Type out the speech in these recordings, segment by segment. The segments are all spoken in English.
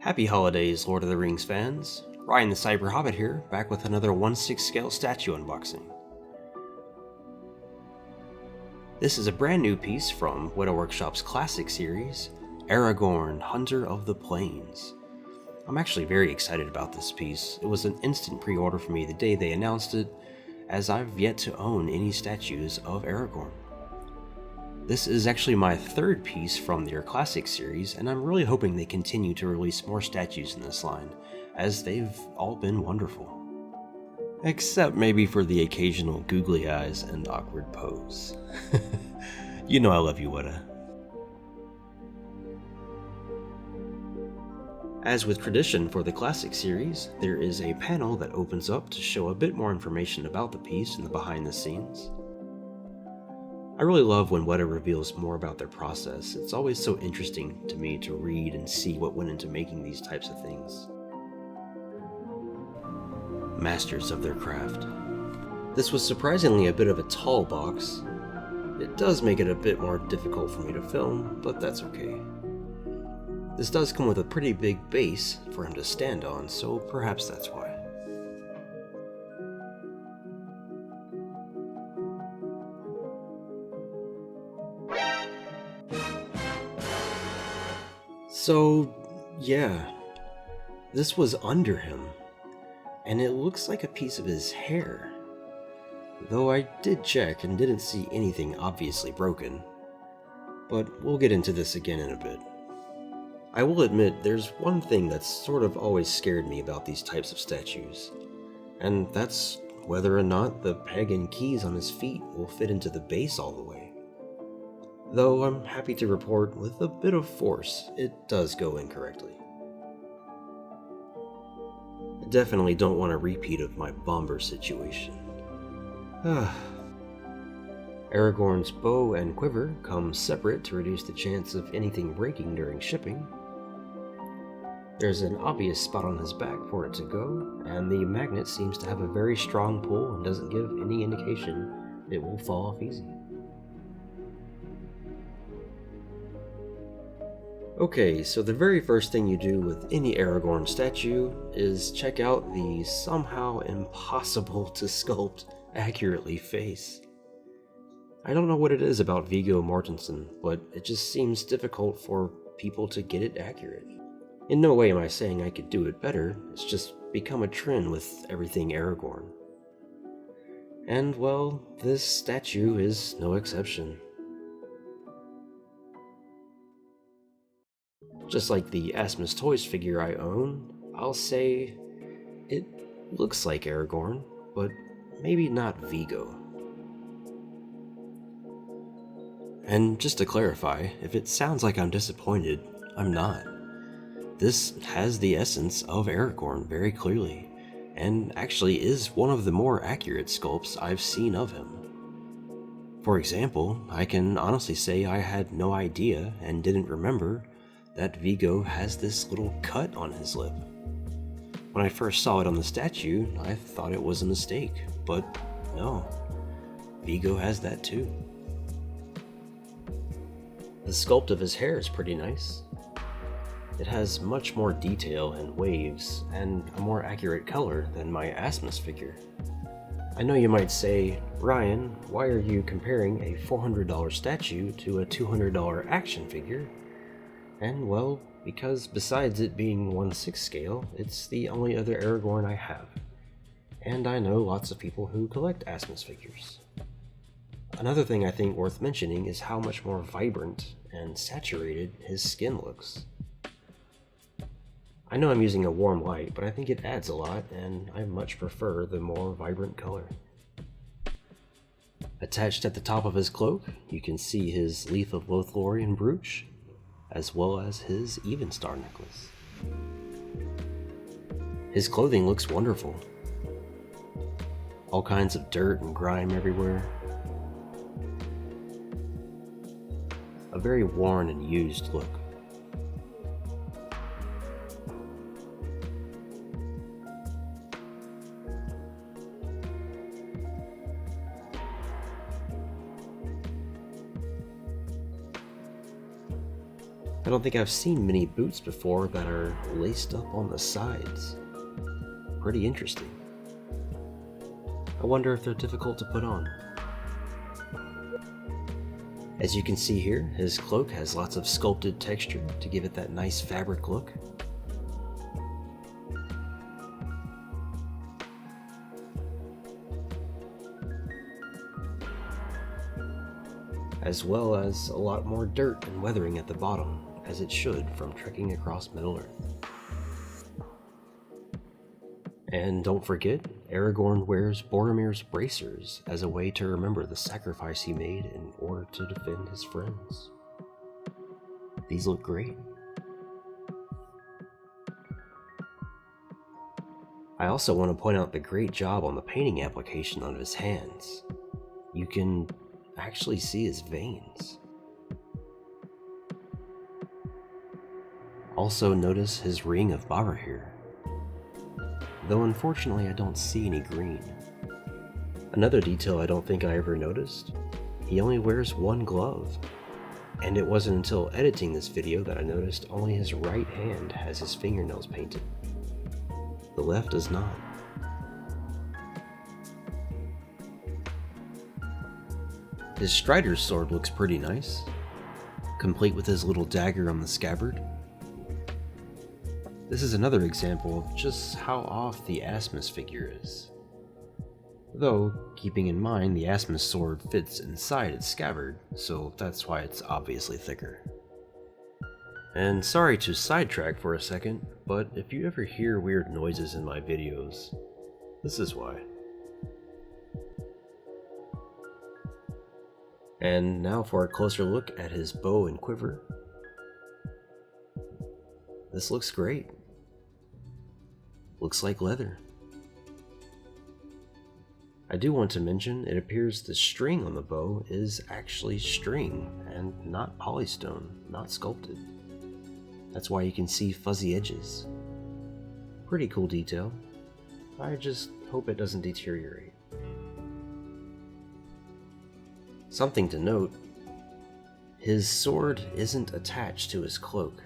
Happy holidays, Lord of the Rings fans. Ryan the Cyber Hobbit here, back with another 1/6 scale statue unboxing. This is a brand new piece from Weta Workshop's classic series, Aragorn Hunter of the Plains. I'm actually very excited about this piece. It was an instant pre-order for me the day they announced it, as I've yet to own any statues of Aragorn. This is actually my third piece from their classic series, and I'm really hoping they continue to release more statues in this line, as they've all been wonderful. Except maybe for the occasional googly eyes and awkward pose. You know I love you, Weta. As with tradition for the classic series, there is a panel that opens up to show a bit more information about the piece and the behind the scenes. I really love when Weta reveals more about their process. It's always so interesting to me to read and see what went into making these types of things. Masters of their craft. This was surprisingly a bit of a tall box. It does make it a bit more difficult for me to film, but that's okay. This does come with a pretty big base for him to stand on, so perhaps that's why. So, yeah, this was under him, and it looks like a piece of his hair. Though I did check and didn't see anything obviously broken. But we'll get into this again in a bit. I will admit there's one thing that's sort of always scared me about these types of statues, and that's whether or not the peg and keys on his feet will fit into the base all the way. Though I'm happy to report, with a bit of force, it does go in correctly. I definitely don't want a repeat of my bomber situation. Aragorn's bow and quiver come separate to reduce the chance of anything breaking during shipping. There's an obvious spot on his back for it to go, and the magnet seems to have a very strong pull and doesn't give any indication it will fall off easy. Okay, so the very first thing you do with any Aragorn statue is check out the somehow impossible to sculpt accurately face. I don't know what it is about Viggo Mortensen, but it just seems difficult for people to get it accurate. In no way am I saying I could do it better, it's just become a trend with everything Aragorn. And well, this statue is no exception. Just like the Asmus Toys figure I own, I'll say it looks like Aragorn, but maybe not Viggo. And just to clarify, if it sounds like I'm disappointed, I'm not. This has the essence of Aragorn very clearly, and actually is one of the more accurate sculpts I've seen of him. For example, I can honestly say I had no idea and didn't remember that Viggo has this little cut on his lip. When I first saw it on the statue, I thought it was a mistake, but no, Viggo has that too. The sculpt of his hair is pretty nice. It has much more detail and waves, and a more accurate color than my Asmus figure. I know you might say, Ryan, why are you comparing a $400 statue to a $200 action figure? And well, because besides it being 1/6 scale, it's the only other Aragorn I have. And I know lots of people who collect Asmus figures. Another thing I think worth mentioning is how much more vibrant and saturated his skin looks. I know I'm using a warm light, but I think it adds a lot, and I much prefer the more vibrant color. Attached at the top of his cloak, you can see his Leaf of Lothlorien brooch, as well as his Evenstar necklace. His clothing looks wonderful. All kinds of dirt and grime everywhere. A very worn and used look. I don't think I've seen many boots before that are laced up on the sides. Pretty interesting. I wonder if they're difficult to put on. As you can see here, his cloak has lots of sculpted texture to give it that nice fabric look. As well as a lot more dirt and weathering at the bottom, as it should from trekking across Middle-earth. And don't forget, Aragorn wears Boromir's bracers as a way to remember the sacrifice he made in order to defend his friends. These look great. I also want to point out the great job on the painting application on his hands. You can actually see his veins. Also notice his ring of bobber here. Though unfortunately I don't see any green. Another detail I don't think I ever noticed, he only wears one glove. And it wasn't until editing this video that I noticed only his right hand has his fingernails painted. The left does not. His Strider's sword looks pretty nice, complete with his little dagger on the scabbard. This is another example of just how off the Asmus figure is. Though, keeping in mind the Asmus sword fits inside its scabbard, so that's why it's obviously thicker. And sorry to sidetrack for a second, but if you ever hear weird noises in my videos, this is why. And now for a closer look at his bow and quiver. This looks great. Looks like leather. I do want to mention it appears the string on the bow is actually string and not polystone, not sculpted. That's why you can see fuzzy edges. Pretty cool detail. I just hope it doesn't deteriorate. Something to note, his sword isn't attached to his cloak,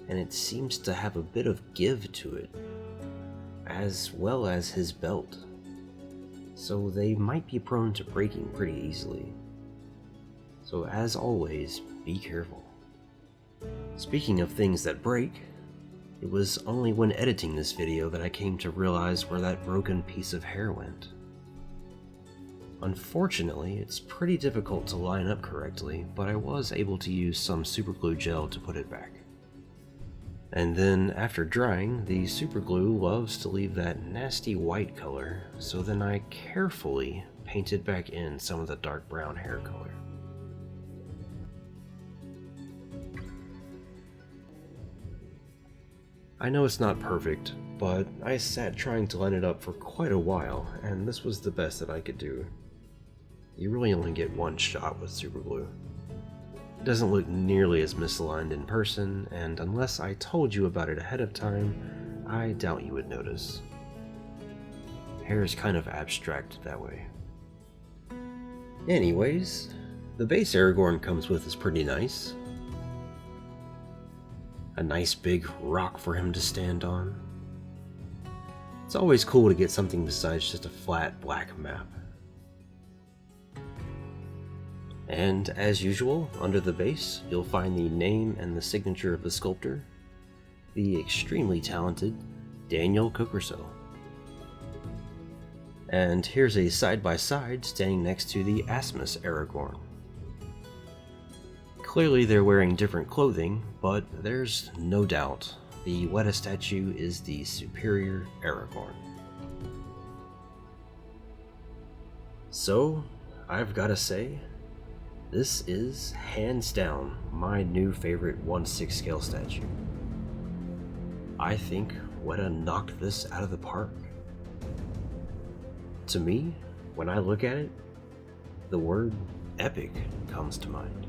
and it seems to have a bit of give to it, as well as his belt, so they might be prone to breaking pretty easily. So as always, be careful. Speaking of things that break, it was only when editing this video that I came to realize where that broken piece of hair went. Unfortunately, it's pretty difficult to line up correctly, but I was able to use some superglue gel to put it back. And then, after drying, the superglue loves to leave that nasty white color, so then I carefully painted back in some of the dark brown hair color. I know it's not perfect, but I sat trying to line it up for quite a while, and this was the best that I could do. You really only get one shot with superglue. It doesn't look nearly as misaligned in person, and unless I told you about it ahead of time, I doubt you would notice. Hair is kind of abstract that way. Anyways, the base Aragorn comes with is pretty nice. A nice big rock for him to stand on. It's always cool to get something besides just a flat black map. And as usual, under the base, you'll find the name and the signature of the sculptor, the extremely talented Daniel Cucurso. And here's a side-by-side standing next to the Asmus Aragorn. Clearly they're wearing different clothing, but there's no doubt the Weta statue is the superior Aragorn. So, I've gotta say, this is, hands down, my new favorite 1/6 scale statue. I think Weta knocked this out of the park. To me, when I look at it, the word epic comes to mind.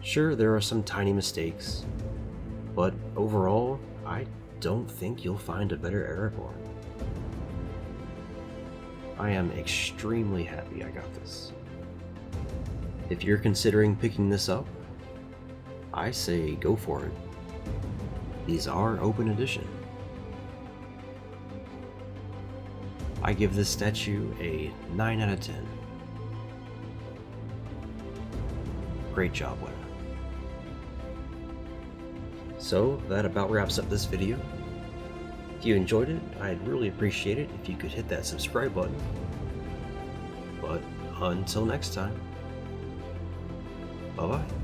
Sure, there are some tiny mistakes, but overall, I don't think you'll find a better Aragorn. I am extremely happy I got this. If you're considering picking this up, I say go for it. These are open edition. I give this statue a 9 out of 10. Great job, Weta. So that about wraps up this video. If you enjoyed it, I'd really appreciate it if you could hit that subscribe button. But until next time, bye-bye.